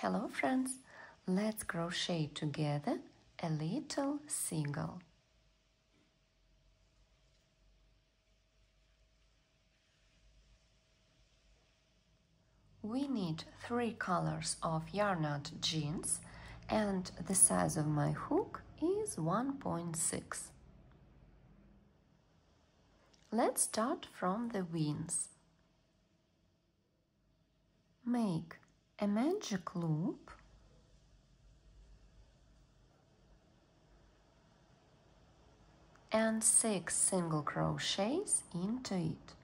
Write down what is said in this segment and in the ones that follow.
Hello friends, let's crochet together a little seagull. We need 3 colors of yarn nut jeans and the size of my hook is 1.6. Let's start from the wings. Make a magic loop and 6 single crochets into it.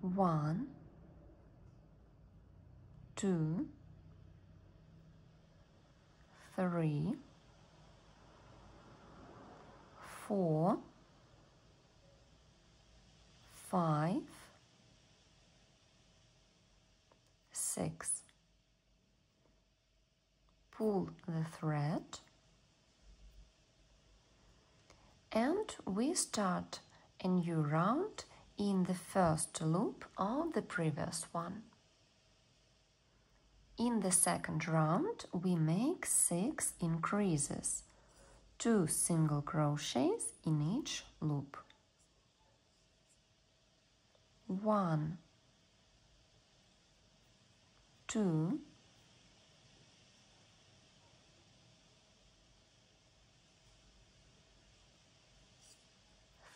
1, 2, 3, 4, 5, 6. Pull the thread and we start a new round in the first loop of the previous one. In the second round we make 6 increases, 2 single crochets in each loop. 1, 2,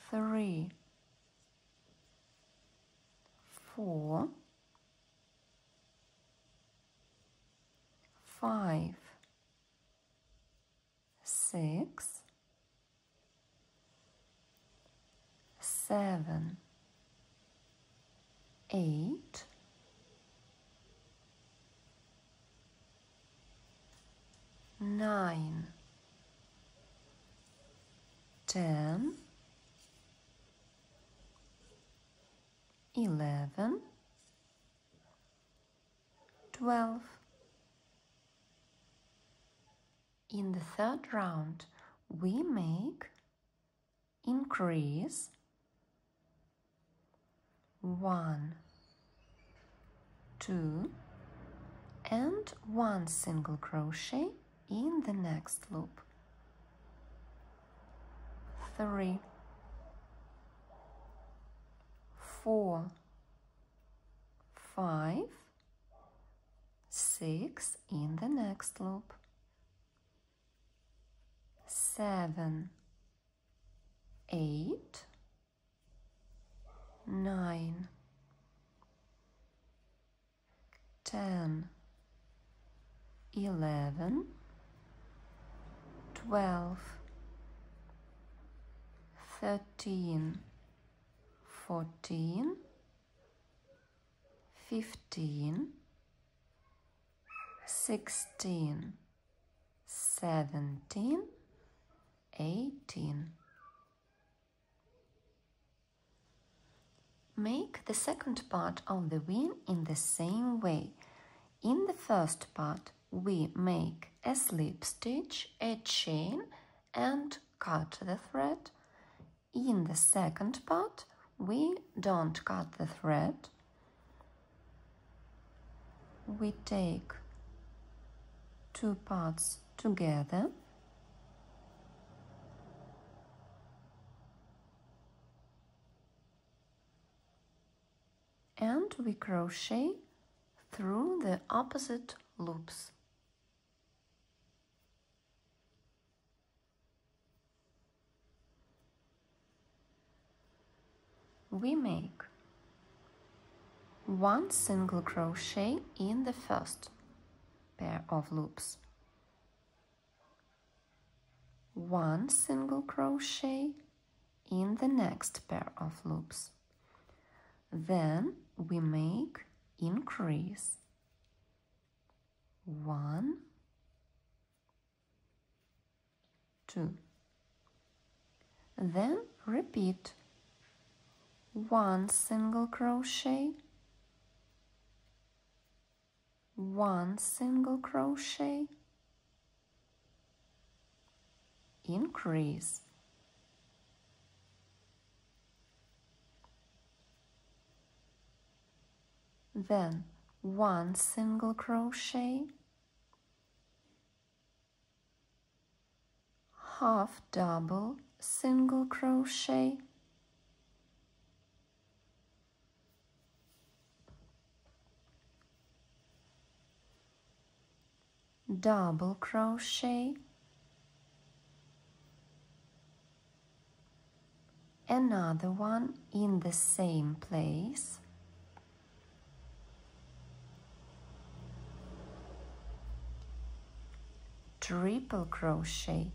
3, 4, 5, 6, 7, 8, 9, 10, 11, 12. In the third round, we make increase 1, 2, and 1 single crochet in the next loop. 3, 4, 5, 6 in the next loop. 7, 8, 9, 10, 11, 12, 13, 14, 15, 16, 17, 18. Make the second part of the wing in the same way. In the first part, we make a slip stitch, a chain, and cut the thread. In the second part, we don't cut the thread. We take 2 parts together and we crochet through the opposite loops. We make 1 single crochet in the first pair of loops, 1 single crochet in the next pair of loops. Then we make increase 1, 2. Then repeat 1 single crochet, 1 single crochet, increase, then 1 single crochet, half double single crochet, double crochet, another one in the same place, triple crochet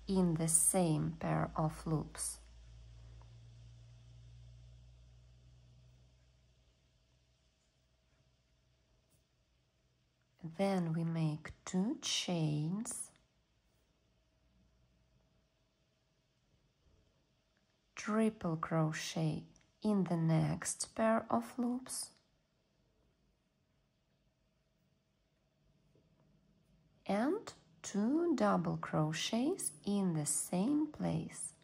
in the same pair of loops. Then we make 2 chains, triple crochet in the next pair of loops, and 2 double crochets in the same place.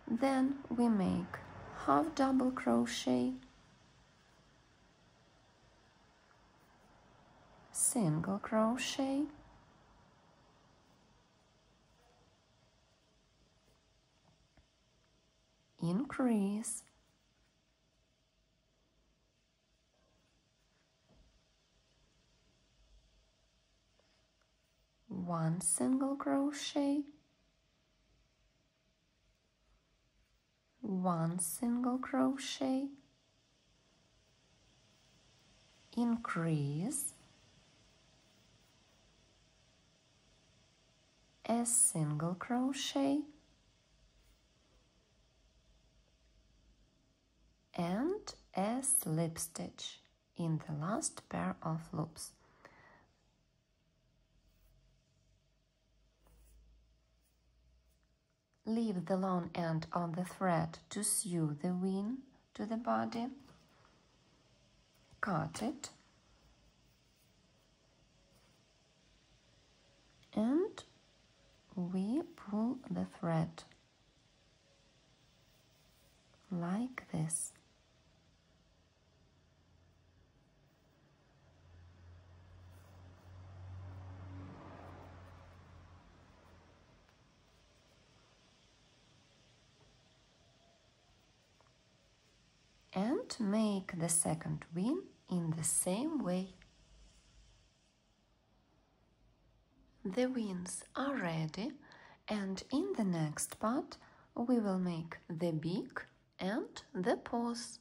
Then we make half double crochet, single crochet, increase, one single crochet, one single crochet, increase, a single crochet, and a slip stitch in the last pair of loops. Leave the long end of the thread to sew the wing to the body. Cut it and we pull the thread like this. And make the second wing in the same way. The wings are ready, and in the next part we will make the beak and the paws.